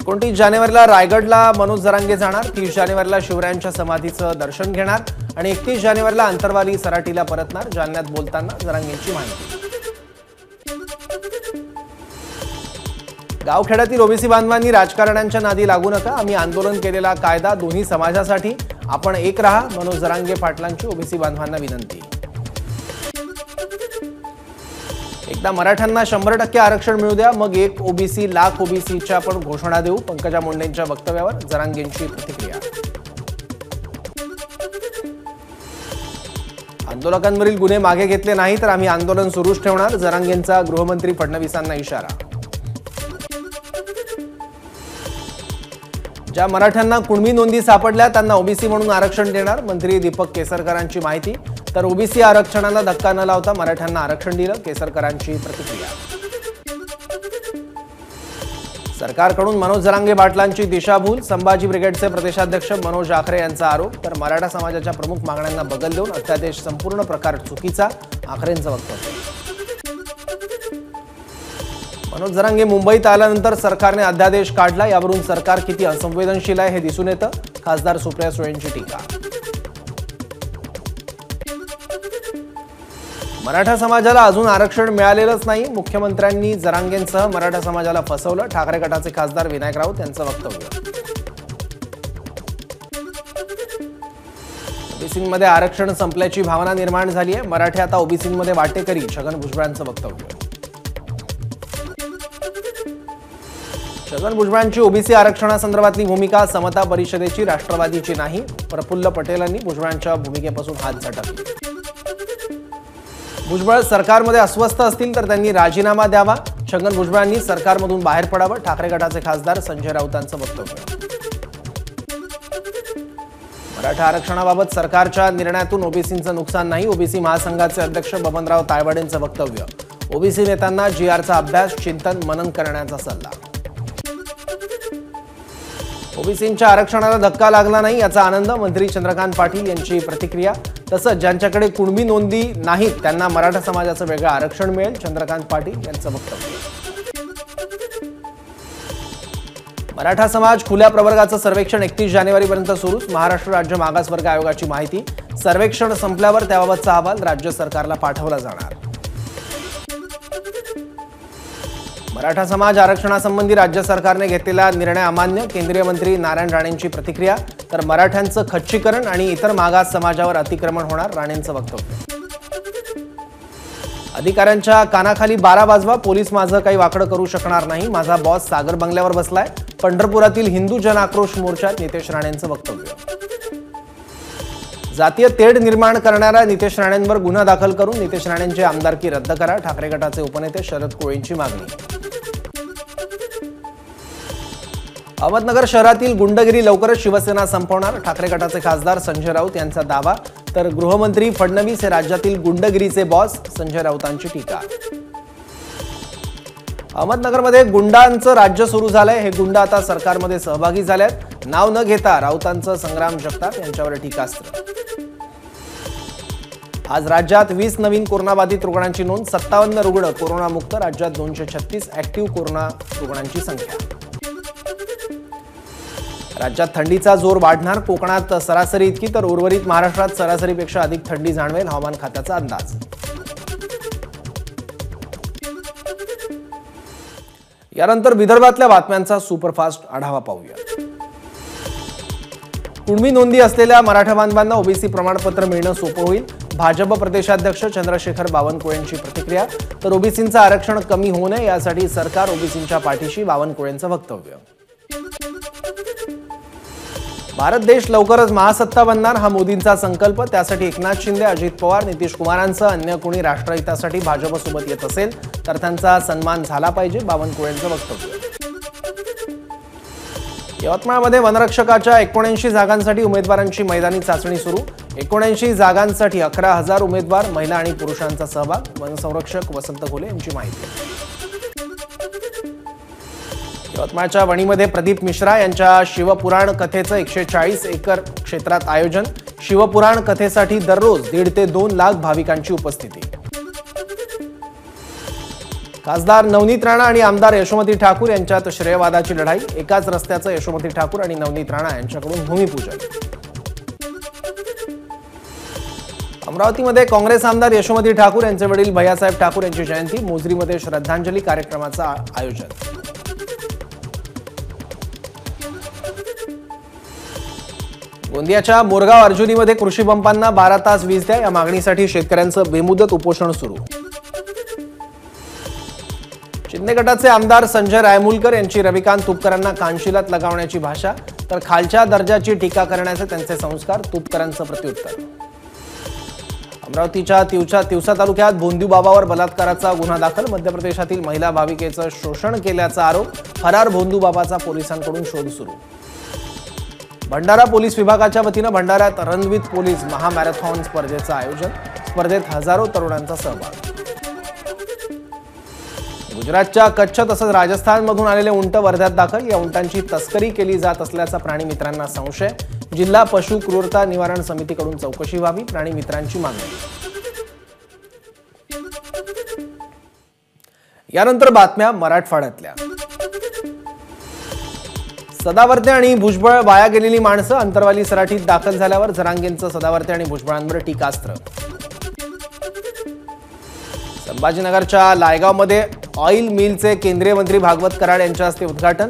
29 जानेवारीला रायगडला मनोज जरांगे जाणार, 30 जानेवारीला शिवरायांच्या समाधीचं दर्शन घेणार आणि 31 जानेवारीला अंतरवाली सराटीला परतणार। जालन्यात बोलताना जरांगेंची माहिती। गावखेड्यातील ओबीसी बांधवांनी राजकारण्यांच्या नादी लागू नका, आम्ही आंदोलन केलेला कायदा दोन्ही समाजासाठी, आपण एक राहा, मनोज जरांगे पाटलांची ओबीसी बांधवांना विनंती। एकदा मराठ्यांना 100% आरक्षण मिळू द्या, मग एक ओबीसी लाख ओबीसीच्या पण घोषणा देऊ, पंकजा मुंडेंच्या वक्तव्यावर जरांगेंची प्रतिक्रिया। आंदोलकांवरील गुन्हे मागे घेतले नाही तर आम्ही आंदोलन सुरूच ठेवणार, जरांगेंचा गृहमंत्री फडणवीसांना इशारा। ज्या मराठ्यांना कुणबी नोंदी सापडल्या त्यांना ओबीसी म्हणून आरक्षण देणार, मंत्री दीपक केसरकरांची माहिती। तर ओबीसी आरक्षणाला धक्का न लावता मराठ्यांना आरक्षण दिलं, केसरकरांची प्रतिक्रिया। सरकारकडून मनोज जरांगे पाटलांची दिशाभूल, संभाजी ब्रिगेडचे प्रदेशाध्यक्ष मनोज आखरे यांचा आरोप। तर मराठा समाजाच्या प्रमुख मागण्यांना बगल देऊन अध्यादेश संपूर्ण प्रकार चुकीचा, आखरेंचं वक्तव्य। मनोज जरांगे मुंबईत आल्यानंतर सरकारने अध्यादेश काढला, यावरून सरकार किती असंवेदनशील आहे हे दिसून येतं, खासदार सुप्रिया सुळेंची टीका। मराठा समाजाला अजून आरक्षण मिळालेलंच नाही, मुख्यमंत्र्यांनी जरांगेंसह मराठा समाजाला फसवलं, ठाकरे गटाचे खासदार विनायक राऊत यांचं वक्तव्य। ओबीसींमध्ये आरक्षण संपल्याची भावना निर्माण झाली आहे, मराठे आता ओबीसींमध्ये वाटेकरी, छगन भुजबळांचं वक्तव्य। छगन भुजबळांची ओबीसी आरक्षणासंदर्भातली भूमिका समता परिषदेची, राष्ट्रवादीची नाही, प्रफुल्ल पटेलांनी भुजबळांच्या भूमिकेपासून हात झटकले। भुजबळ सरकारमध्ये अस्वस्थ असतील तर त्यांनी राजीनामा द्यावा, छगन भुजबळांनी सरकारमधून बाहेर पडावं, ठाकरे गटाचे खासदार संजय राऊतांचं वक्तव्य। मराठा आरक्षणाबाबत सरकारच्या निर्णयातून ओबीसींचं नुकसान नाही, ओबीसी महासंघाचे अध्यक्ष बबनराव तायवाडेंचं वक्तव्य। ओबीसी नेत्यांना जीआरचा अभ्यास, चिंतन, मनन करण्याचा सल्ला। ओबीसींच्या आरक्षणाला धक्का लागला नाही याचा आनंद, मंत्री चंद्रकांत पाटील यांची प्रतिक्रिया। तसंच ज्यांच्याकडे कुणबी नोंदी नाहीत त्यांना मराठा समाजाचं वेगळं आरक्षण मिळेल, चंद्रकांत पाटील यांचं वक्तव्य। मराठा समाज खुल्या प्रवर्गाचं सर्वेक्षण 31 जानेवारीपर्यंत सुरूच, महाराष्ट्र राज्य मागासवर्ग आयोगाची माहिती। सर्वेक्षण संपल्यावर त्याबाबतचा अहवाल राज्य सरकारला पाठवला जाणार। मराठा समाज आरक्षणासंबंधी राज्य सरकारने घेतलेला निर्णय अमान्य, केंद्रीय मंत्री नारायण राणेंची प्रतिक्रिया। तर मराठ्यांचं खच्चीकरण आणि इतर मागास समाजावर अतिक्रमण होणार, राणेंचं वक्तव्य। अधिकाऱ्यांच्या कानाखाली 12 वाजवा, पोलीस माझं काही वाकडं करू शकणार नाही, माझा बॉस सागर बंगल्यावर बसलाय, पंढरपुरातील हिंदू जन आक्रोश मोर्चात नितेश राणेंचं वक्तव्य। जातीय तेढ निर्माण करणाऱ्या नितेश राणेंवर गुन्हा दाखल करून नितेश राणेंची आमदारकी रद्द करा, ठाकरे गटाचे उपनेते शरद कोळेंची मागणी। अहमदनगर शहरातील गुंडगिरी लवकरच शिवसेना संपवणार, ठाकरे गटाचे खासदार संजय राऊत यांचा दावा। तर गृहमंत्री फडणवीस हे राज्यातील गुंडगिरीचे बॉस, संजय राऊतांची टीका। अहमदनगरमध्ये गुंडांचं राज्य सुरू झालंय, हे गुंड आता सरकारमध्ये सहभागी झालेत, नाव न घेता राऊतांचं संग्राम जगताप यांच्यावर टीकास्त्र। आज राज्यात 20 नवीन कोरोनाबाधित रुग्णांची नोंद, 57 रुग्ण कोरोनामुक्त, राज्यात 236 ऍक्टिव्ह कोरोना रुग्णांची संख्या। राज्यात थंडीचा जोर वाढणार, कोकणात सरासरी इतकी तर उर्वरित महाराष्ट्रात सरासरीपेक्षा अधिक थंडी जाणवेल, हवामान खात्याचा अंदाज। यानंतर विदर्भातल्या बातम्यांचा सुपरफास्ट आढावा पाहूया। कुणबी नोंदी असलेल्या मराठा बांधवांना ओबीसी प्रमाणपत्र मिळणं सोपं होईल, भाजप प्रदेशाध्यक्ष चंद्रशेखर बावनकुळेंची प्रतिक्रिया। तर ओबीसींचं आरक्षण कमी होऊ नये यासाठी सरकार ओबीसींच्या पाठीशी, बावनकुळेंचं वक्तव्य। भारत देश लवकरच महासत्ता बनणार हा मोदींचा संकल्प, त्यासाठी एकनाथ शिंदे, अजित पवार, नितीश कुमारांसह अन्य कोणी राष्ट्रहितासाठी भाजपसोबत येत असेल तर त्यांचा सन्मान झाला पाहिजे, बावनकुळेंचं वक्तव्य। यवतमाळमध्ये वनरक्षकाच्या 79 जागांसाठी उमेदवारांची मैदानी चाचणी सुरू, 79 जागांसाठी 11,000 उमेदवार, महिला आणि पुरुषांचा सहभाग, वनसंरक्षक वसंत घोले यांची माहिती। यवतमाळच्या वणीमध्ये प्रदीप मिश्रा यांच्या शिवपुराण कथेचं 140 एकर क्षेत्रात आयोजन, शिवपुराण कथेसाठी दररोज 1.5 ते 2 लाख भाविकांची उपस्थिती। खासदार नवनीत राणा आणि आमदार यशोमती ठाकूर यांच्यात श्रेयवादाची लढाई. एकाच रस्त्याचं यशोमती ठाकूर आणि नवनीत राणा यांच्याकडून भूमिपूजन. अमरावतीमध्ये काँग्रेस आमदार यशोमती ठाकूर यांचे वडील भैयासाहेब ठाकूर यांची जयंती. मोजरीमध्ये श्रद्धांजली कार्यक्रमाचं आयोजन. गोंदियाच्या मोरगाव अर्जुनीमध्ये कृषी पंपांना 12 तास वीज द्या या मागणीसाठी शेतकऱ्यांचं बेमुदत उपोषण सुरू. शिंदे गटाचे आमदार संजय रायमुलकर यांची रविकांत तुपकरांना कानशिलात लगावण्याची भाषा, तर खालच्या दर्जाची टीका करण्याचे त्यांचे संस्कार. तुपकरांचं प्रत्युत्तर. अमरावतीच्या तिवसा तालुक्यात भोंदूबाबावर बलात्काराचा गुन्हा दाखल. मध्य प्रदेशातील महिला भाविकेचं शोषण केल्याचा आरोप. फरार भोंदूबाबाचा पोलिसांकडून शोध सुरू. भंडारा पोलीस विभागाच्या वतीनं भंडाऱ्यात रन विथ पोलीस महामॅरेथॉन स्पर्धेचं आयोजन. स्पर्धेत हजारो तरुणांचा सहभाग. गुजरातच्या कच्छ तसंच राजस्थानमधून आलेले उंट वर्ध्यात दाखल. या उंटांची तस्करी केली जात असल्याचा प्राणी मित्रांना संशय. जिल्हा पशु क्रूरता निवारण समितीकडून चौकशी व्हावी, प्राणी मित्रांची मागणी. यानंतर बातम्या मराठवाड्यातल्या. सदावर्ते आणि भुजबळ वाया गेलेली माणसं. अंतरवाली सराठीत दाखल झाल्यावर जरांगेंचं सदावर्ते आणि भुजबळांवर टीकास्त्र. संभाजीनगरच्या लायगावमध्ये ऑइल मिलचे केंद्रीय मंत्री भागवत कराड यांच्या हस्ते उद्घाटन.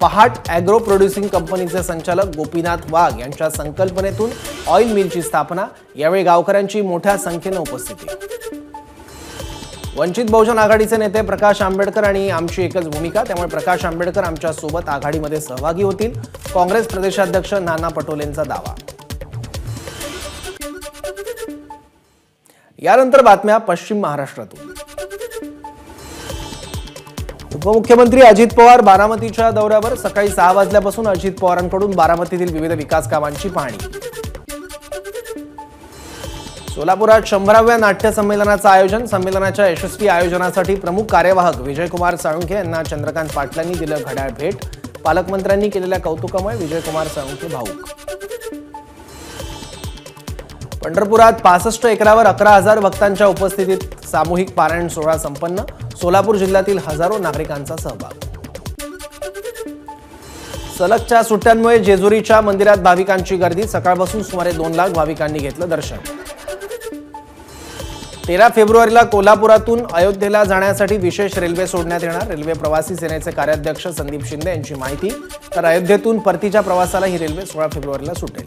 पहाट ॲग्रो प्रोड्युसिंग कंपनीचे संचालक गोपीनाथ वाघ यांच्या संकल्पनेतून ऑइल मिलची स्थापना. यावेळी गावकऱ्यांची मोठ्या संख्येने उपस्थिती. वंचित बहुजन आघाडीचे नेते प्रकाश आंबेडकर आणि आमची एकच भूमिका, त्यामुळे प्रकाश आंबेडकर आमच्या सोबत आघाडीमध्ये सहभागी होतील. काँग्रेस प्रदेशाध्यक्ष नाना पटोलेंचा दावा. यानंतर बातम्या पश्चिम महाराष्ट्रातून. उपमुख्यमंत्री अजित पवार बारामतीच्या दौऱ्यावर. सकाळी 6 वाजल्यापासून अजित पवारांकडून बारामतीतील विविध विकास कामांची पाहणी. सोलापुरात 100व्या नाट्य संमेलनाचं आयोजन. संमेलनाच्या यशस्वी आयोजनासाठी प्रमुख कार्यवाहक विजयकुमार साळुंखे यांना चंद्रकांत पाटलांनी दिलं घड्याळ भेट. पालकमंत्र्यांनी केलेल्या कौतुकामुळे विजयकुमार साळुंखे भावूक. पंढरपुरात 65 एकरावर 11,000 भक्तांच्या उपस्थितीत सामूहिक पारायण सोहळा संपन्न. सोलापूर जिल्ह्यातील हजारो नागरिकांचा सहभाग. सलगच्या सुट्ट्यांमुळे जेजुरीच्या मंदिरात भाविकांची गर्दी. सकाळपासून सुमारे 2 लाख भाविकांनी घेतलं दर्शन. 13 फेब्रुवारीला कोल्हापुरातून अयोध्येला जाण्यासाठी विशेष रेल्वे सोडण्यात येणार. रेल्वे प्रवासी सेनेचे कार्याध्यक्ष संदीप शिंदे यांची माहिती. तर अयोध्येतून परतीच्या प्रवासाला ही रेल्वे 16 फेब्रुवारीला सुटेल.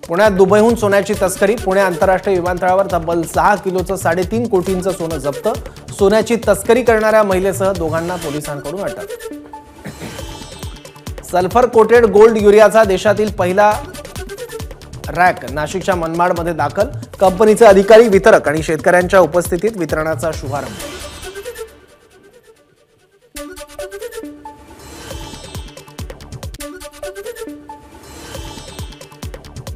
पुण्यात दुबईहून सोन्याची तस्करी. पुणे आंतरराष्ट्रीय विमानतळावर तब्बल 6 किलोचं 3.5 कोटींचं सोनं जप्त. सोन्याची तस्करी करणाऱ्या महिलेसह दोघांना पोलिसांकडून अटक. सल्फर कोटेड गोल्ड युरियाचा देशातील पहिला रॅक नाशिकच्या मनमाडमध्ये दाखल. कंपनीचे अधिकारी, वितरक आणि शेतकऱ्यांच्या उपस्थितीत वितरणाचा शुभारंभ.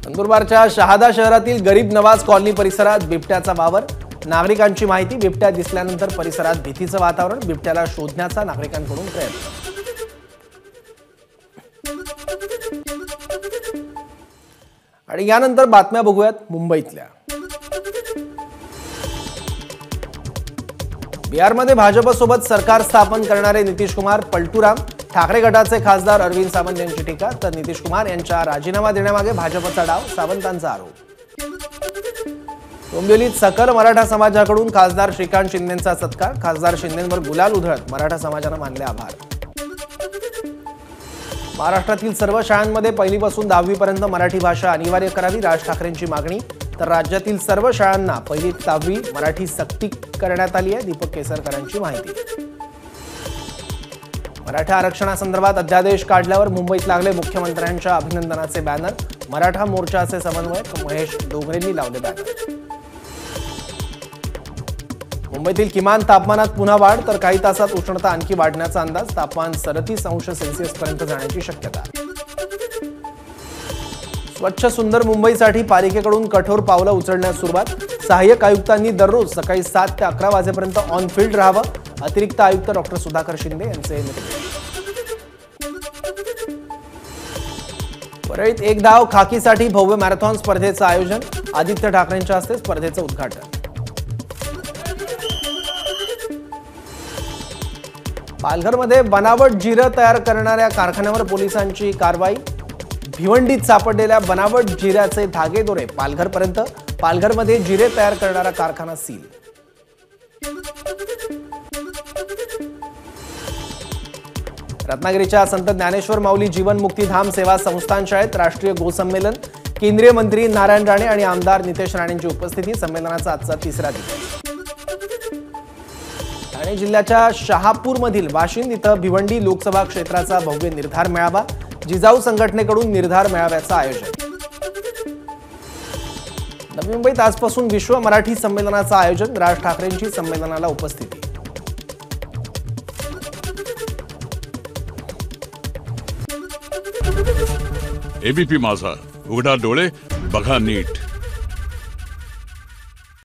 नंदुरबारच्या शहादा शहरातील गरीब नवाज कॉलनी परिसरात बिबट्याचा वावर. नागरिकांची माहिती. बिबट्या दिसल्यानंतर परिसरात भीतीचं वातावरण. बिबट्याला शोधण्याचा नागरिकांकडून प्रयत्न. आणि यानंतर बातम्या बघूयात मुंबईतल्या. बिहारमध्ये भाजपसोबत सरकार स्थापन करणारे नितीश कुमार पलटूराम. ठाकरे गटाचे खासदार अरविंद सावंत यांची टीका. तर नितीश कुमार यांच्या राजीनामा देण्यामागे भाजपचा डाव, सावंतांचा आरोप. डोंबिवलीत सकल मराठा समाजाकडून खासदार श्रीकांत शिंदेंचा सत्कार. खासदार शिंदेंवर गुलाल उधळत मराठा समाजानं मानले आभार. महाराष्ट्रातील सर्व शाळांमध्ये 1ली पासून 10वी पर्यंत मराठी भाषा अनिवार्य करावी. राज ठाकरेंची मागणी. तर राज्यातील सर्व शाळांना 1ली ते 10वी मराठी सक्ती करण्यात आली आहे. दीपक केसरकरांची माहिती. मराठा आरक्षणासंदर्भात अध्यादेश काढल्यावर मुंबईत लागले मुख्यमंत्र्यांच्या अभिनंदनाचे बॅनर. मराठा मोर्चाचे समन्वयक महेश डोंगरेंनी लावले बॅनर. मुंबईतील किमान तापमानात पुन्हा वाढ. तर काही तासात उष्णता आणखी वाढण्याचा अंदाज. तापमान 37 अंश सेल्सिअस पर्यंत जाण्याची शक्यता. स्वच्छ सुंदर मुंबईसाठी पालिकेकडून कठोर पावलं उचलण्यास सुरुवात. सहाय्यक आयुक्तांनी दररोज सकाळी 7 ते 11 वाजेपर्यंत ऑन फील्ड राहावं. अतिरिक्त आयुक्त डॉक्टर सुधाकर शिंदे यांचे निर्देश. परळीत एक धाव खाकीसाठी भव्य मॅरेथॉन स्पर्धेचं आयोजन. आदित्य ठाकरेंच्या हस्ते स्पर्धेचं उद्घाटन. पालघरमध्ये बनावट जिरं तयार करणाऱ्या कारखान्यावर पोलिसांची कारवाई। भिवंडीत सापडलेल्या बनावट जिऱ्याचे धागेदोरे पालघरपर्यंत। पालघरमध्ये जिरे तयार करणारा कारखाना सील। रत्नागिरीच्या संत ज्ञानेश्वर माऊली जीवन मुक्तीधाम सेवा संस्थान शाळेत राष्ट्रीय गोसंमेलन। केंद्रीय मंत्री नारायण राणे आणि आमदार नितेश राणेंची उपस्थिती। संमेलनाचा आजचा तिसरा दिवस। ठाणे जिल्ह्याच्या शहापूरमधील वाशिंद इथं भिवंडी लोकसभा क्षेत्राचा भव्य निर्धार मेळावा। जिजाऊ संघटनेकडून निर्धार मेळाव्याचं आयोजन। नवी मुंबईत आजपासून विश्व मराठी संमेलनाचं आयोजन। राज ठाकरेंची संमेलनाला उपस्थिती। एबीपी माझा, उघडा डोळे बघा नीट।